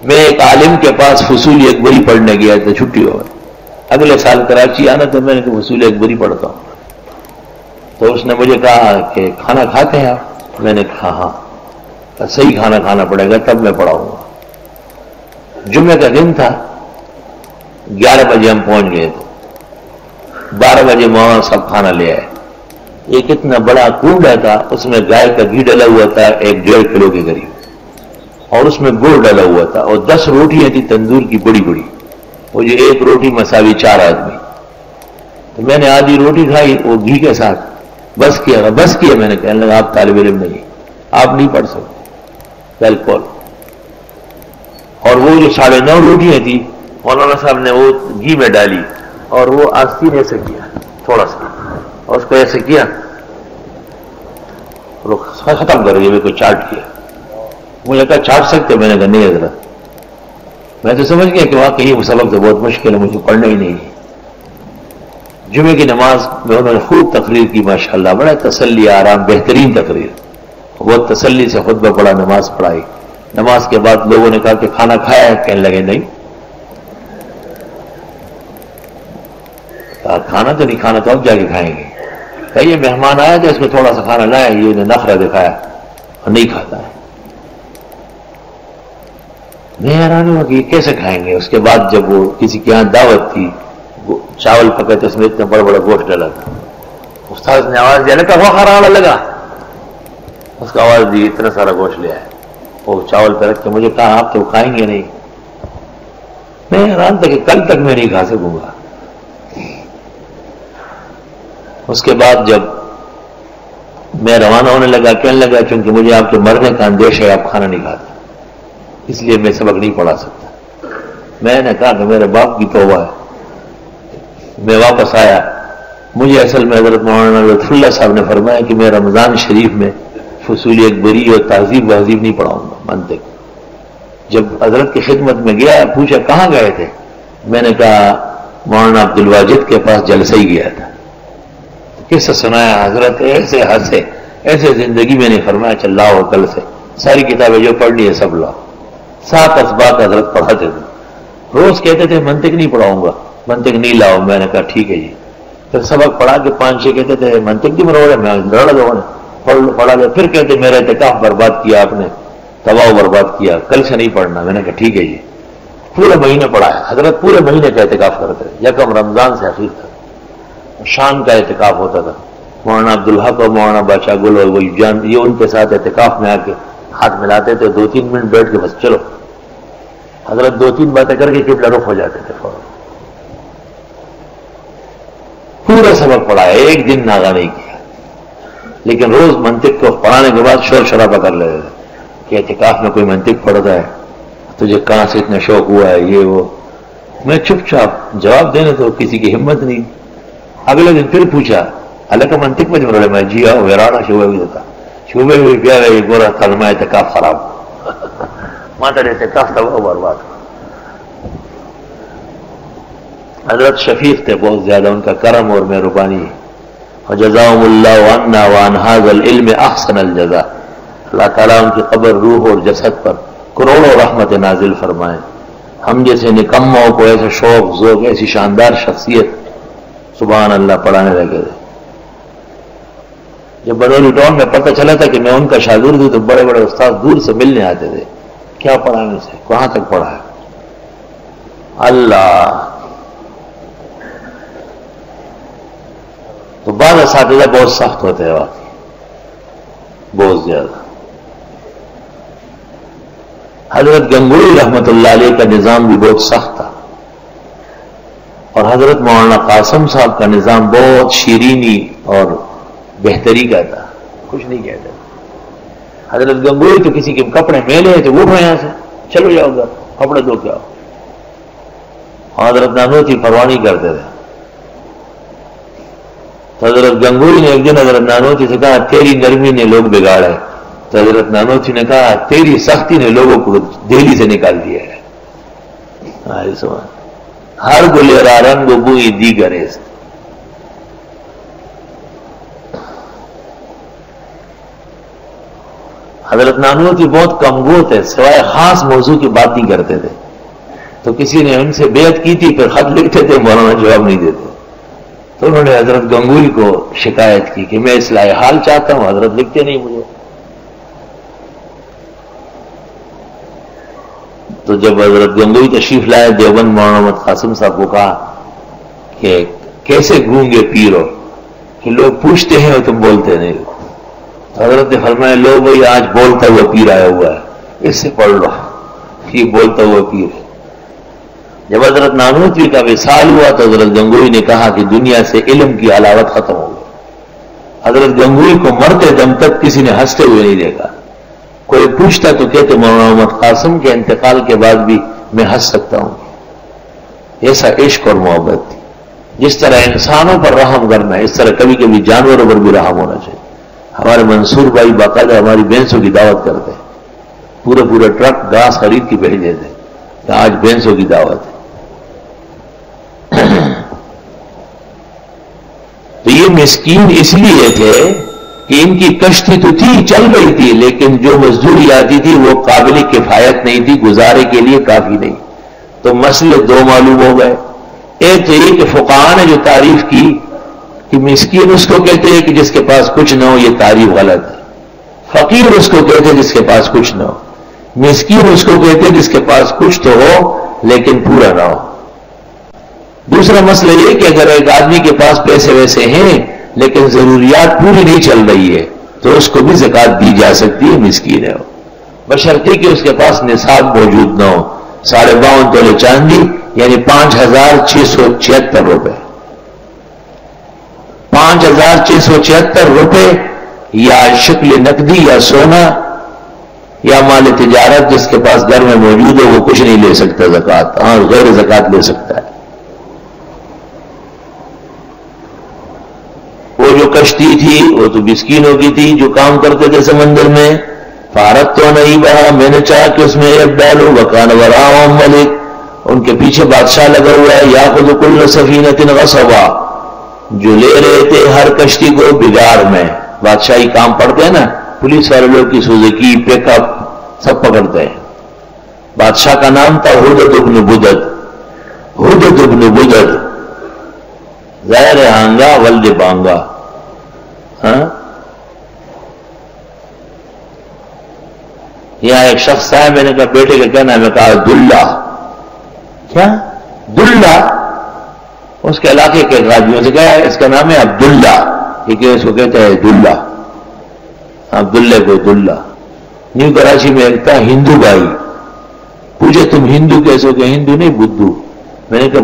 میں ایک عالم کے پاس فصول اکبری پڑھنے گیا تھا، چھٹی ہو گئی، اگلے سال کراچی آنا تو میں نے کہا فصول اکبری پڑھتا ہوں. تو اس نے مجھے کہا کہ کھانا کھاتے ہیں آپ؟ میں نے کہا ہاں. صحیح کھانا کھانا پڑے گا تب میں پڑھاؤں گا. جمعے کا دن تھا، 11 بجے ہم پہنچ گئے تھے، 12 بجے مولانا صاحب کھانا لے آئے. ایک اتنا بڑا کنڈا تھا، اس میں گائے کا گھی ڈلا ہوا تھا 1.5 کلو کے قریب، اور اس میں گڑ ڈلا ہوا تھا، اور 10 روٹیاں تھیں تندور کی بڑی بڑی، وہ جو ایک روٹی مساوی 4 آدمی. تو میں نے آدھی روٹی کھائی وہ گھی کے ساتھ، بس کیا میں نے. کہنے لگا آپ طالب علم نہیں، آپ نہیں پڑھ سکتے بالکل. اور وہ جو 9.5 روٹیاں تھیں مولانا صاحب نے وہ گھی میں ڈالی، اور وہ آستین ایسے کیا تھوڑا سا، اور اس کو ایسے کیا ختم کر دیا. میرے کو چاٹ کیا. مجھے کہا چاٹ سکتے؟ میں نے کہا نہیں حضرت. میں تو سمجھ گیا کہ واقعی وہ سبق تو بہت مشکل ہے، مجھے پڑھنا ہی نہیں ہے. جمعے کی نماز میں انہوں نے خوب تقریر کی ماشاءاللہ، بڑا تسلی آرام بہترین تقریر، بہت تسلی سے خطبہ پڑھا، نماز پڑھائی. نماز کے بعد لوگوں نے کہا کہ کھانا کھایا ہے؟ کہنے لگے نہیں. کہا کھانا تو نہیں کھانا، تو اب جا کے کھائیں گے. کہ یہ مہمان آیا تھا، اس میں تھوڑا سا کھانا لایا، یہ نے نخرہ دکھایا اور نہیں کھاتا ہے. میں حیران ہوا کہ یہ کیسے کھائیں گے. اس کے بعد جب وہ کسی کے یہاں دعوت تھی، چاول پکے تھے، اس میں اتنا بڑا بڑا گوشت ڈالا تھا. استاد نے آواز دیا لگا وہ خراڑا لگا، اس کا آواز دی اتنا سارا گوشت لے آئے. وہ چاول پہ رکھ کے مجھے کہا آپ تو کھائیں گے نہیں. میں حیران تھا کہ کل تک میں نہیں کھا سکوں گا. اس کے بعد جب میں روانہ ہونے لگا، کہنے لگا چونکہ مجھے آپ کے مرنے کا اندیشہ ہے، آپ کھانا نہیں کھاتے، اس لیے میں سبق نہیں پڑھا سکتا. میں نے کہا کہ میرے باپ کی توبہ ہے. میں واپس آیا. مجھے اصل میں حضرت مولانا لطف اللہ صاحب نے فرمایا کہ میں رمضان شریف میں فصول اکبری اور تہذیب وہذیب نہیں پڑھاؤں گا، منطق. جب حضرت کی خدمت میں گیا، پوچھا کہاں گئے تھے؟ میں نے کہا مولانا عبد الواجد کے پاس جلسہ ہی گیا تھا. کیسے سنایا حضرت، ایسے ہنسے، ایسے زندگی میں نے فرمایا چل لاؤ کل سے ساری کتابیں جو پڑھنی ہے سب لاؤ. 7 اسباق حضرت پڑھاتے تھے. روز کہتے تھے منطق نہیں پڑھاؤں گا، منطق نہیں لاؤ. میں نے کہا ٹھیک ہے جی. پھر سبق پڑھا کے 5-6 کہتے تھے منطق کی مروڑ ہے، میں لڑ دو پڑھا گیا. پھر کہتے میرا اعتکاف برباد کیا آپ نے، تباہ برباد کیا، کل سے نہیں پڑھنا. میں نے کہا ٹھیک ہے جی. پورے مہینے پڑھایا. حضرت پورے مہینے کا اعتکاف کرتے تھے، یکم رمضان سے اخیر تک. شام کا اعتکاف ہوتا تھا. مولانا عبدالحق اور مولانا بادشاہ گل اور وہی جان یہ ان کے ساتھ اعتکاف میں آ کے ہاتھ ملاتے تھے. 2-3 منٹ بیٹھ کے بس چلو. حضرت 2-3 باتیں کر کے قبلہ رخ ہو جاتے تھے فوراً. پورا سبق پڑھایا، ایک دن ناغہ نہیں کیا. لیکن روز منطق کو پڑھانے کے بعد شور شرابہ کر لیتے تھے کہ اعتکاف میں کوئی منطق پڑھتا ہے، تجھے کہاں سے اتنا شوق ہوا ہے، یہ وہ. میں چپ چاپ جواب دینے تو کسی کی ہمت نہیں. اگلے دن پھر پوچھا حالانکہ منطق میں جمرے میں جی ہاں ویرانا شعبے بھی دیتا شعبے بھی پیارے گورا کلمہ اعتکاف خراب ماتا اعتکاف تھا وہ برباد. حضرت شفیق تھے بہت زیادہ، ان کا کرم اور مہربانی. وجزاهم اللہ عنا وعن هذا العلم احسن الجزاء. اللہ تعالیٰ ان کی قبر، روح اور جسد پر کروڑوں رحمت نازل فرمائے. ہم جیسے نکموں کو ایسے شوق ذوق، ایسی شاندار شخصیت سبحان اللہ پڑھانے لگے تھے. جب بنولی ٹاؤن میں پتہ چلا تھا کہ میں ان کا شاگرد ہوں تو بڑے بڑے استاد دور سے ملنے آتے تھے. کیا پڑھانے سے، کہاں تک پڑھا ہے اللہ. تو بعض اساتذہ بہت سخت ہوتے ہیں واقعی، بہت زیادہ. حضرت گنگوئی رحمت اللہ علیہ کا نظام بھی بہت سخت تھا، اور حضرت مولانا قاسم صاحب کا نظام بہت شیرینی اور بہتری کا تھا، کچھ نہیں کہتے. حضرت گنگوئی تو کسی کے کپڑے میلے ہیں تو وہ یہاں سے چلو جاؤ گا کپڑے دھو کے آؤ. حضرت نانوتھی پرواہ نہیں کرتے تھے. تو حضرت گنگوئی نے ایک دن حضرت نانوتھی سے کہا تیری نرمی نے لوگ بگاڑے. تو حضرت نانوتھی نے کہا تیری سختی نے لوگوں کو دہلی سے نکال دیا ہے. ہر گلیرا رنگ بوئی دیگر است. حضرت نانوتوی بہت کمگو تھے، سوائے خاص موضوع کی بات نہیں کرتے تھے. تو کسی نے ان سے بیعت کی تھی، پھر خط لکھتے تھے، مولانا جواب نہیں دیتے. تو انہوں نے حضرت گنگوئی کو شکایت کی کہ میں اصلاح حال چاہتا ہوں، حضرت لکھتے نہیں مجھے. تو جب حضرت گنگوئی تشریف لائے دیوبند، مولانا محمد قاسم صاحب کو کہا کہ کیسے گونگے پیر ہو کہ لوگ پوچھتے ہیں اور تم بولتے نہیں. تو حضرت نے فرمایا لو بھائی آج بولتا ہوا پیر آیا ہوا ہے، اس سے پڑھ لو، یہ بولتا ہوا پیر ہے. جب حضرت نانوتوی کا وصال ہوا تو حضرت گنگوئی نے کہا کہ دنیا سے علم کی علاوت ختم ہو گئی. حضرت گنگوئی کو مرتے دم تک کسی نے ہنستے ہوئے نہیں دیکھا. کوئی پوچھتا تو کہتے مولانا محمد قاسم کے انتقال کے بعد بھی میں ہنس سکتا ہوں. ایسا عشق اور محبت تھی. جس طرح انسانوں پر رحم کرنا ہے، اس طرح کبھی کبھی جانوروں پر بھی رحم ہونا چاہیے. ہمارے منصور بھائی باقاعدہ ہماری بھینسوں کی دعوت کرتے ہیں، پورا ٹرک گھاس خرید کے بھیج دیتے ہیں کہ آج بھینسوں کی دعوت ہے. تو یہ مسکین اس لیے تھے کہ ان کی کشتی تو تھی، چل رہی تھی، لیکن جو مزدوری آتی تھی وہ قابل کفایت نہیں تھی، گزارے کے لیے کافی نہیں. تو مسئلے دو معلوم ہو گئے. ایک تو یہ کہ فقہاء نے جو تعریف کی کہ مسکین اس کو کہتے ہیں کہ جس کے پاس کچھ نہ ہو، یہ تعریف غلط ہے. فقیر اس کو کہتے ہیں جس کے پاس کچھ نہ ہو. مسکین اس کو کہتے ہیں جس کے پاس کچھ تو ہو لیکن پورا نہ ہو. دوسرا مسئلہ یہ کہ اگر ایک آدمی کے پاس پیسے ویسے ہیں لیکن ضروریات پوری نہیں چل رہی ہے تو اس کو بھی زکوٰۃ دی جا سکتی ہے، مسکین ہے وہ، بشرطے کہ اس کے پاس نصاب موجود نہ ہو. 52.5 تولے چاندی یعنی 5,676 روپے. 5,676 روپے یا شکل نقدی یا سونا یا مال تجارت جس کے پاس گھر میں موجود ہو وہ کچھ نہیں لے سکتا زکوٰۃ. ہاں غیر زکوٰۃ لے سکتا ہے. وہ جو کشتی تھی وہ تو مسکینوں کی تھی جو کام کرتے تھے سمندر میں. فارت تو نہیں بہا، میں نے چاہا کہ اس میں ایک ڈالو. وکان وراءہم ملک، ان کے پیچھے بادشاہ لگا ہوا ہے. یاخذ کل سفینۃ غصبا، جو لے رہے تھے ہر کشتی کو بگاڑ میں. بادشاہی کام پڑتے ہیں نا، پولیس والے لوگ کی سوزوکی پک اپ سب پکڑتے ہیں. بادشاہ کا نام تھا ہدد بن بدد. ہدد بن بدد ظاہر ہانگا ولد بانگا. ہاں یہاں ایک شخص ہے، میں نے کہا بیٹے کا کیا نام ہے؟ کہا عبداللہ. کیا عبداللہ؟ اس کے علاقے کے آدمیوں سے کہا اس کا نام ہے عبداللہ، کیونکہ اس کو کہتے ہیں عبداللہ. عبداللہ کو عبداللہ. نیو کراچی میں ایک تھا ہندو بھائی، پوچھے تم ہندو کیسے ہو؟ کہ ہندو نہیں بدھو. میں نے کہا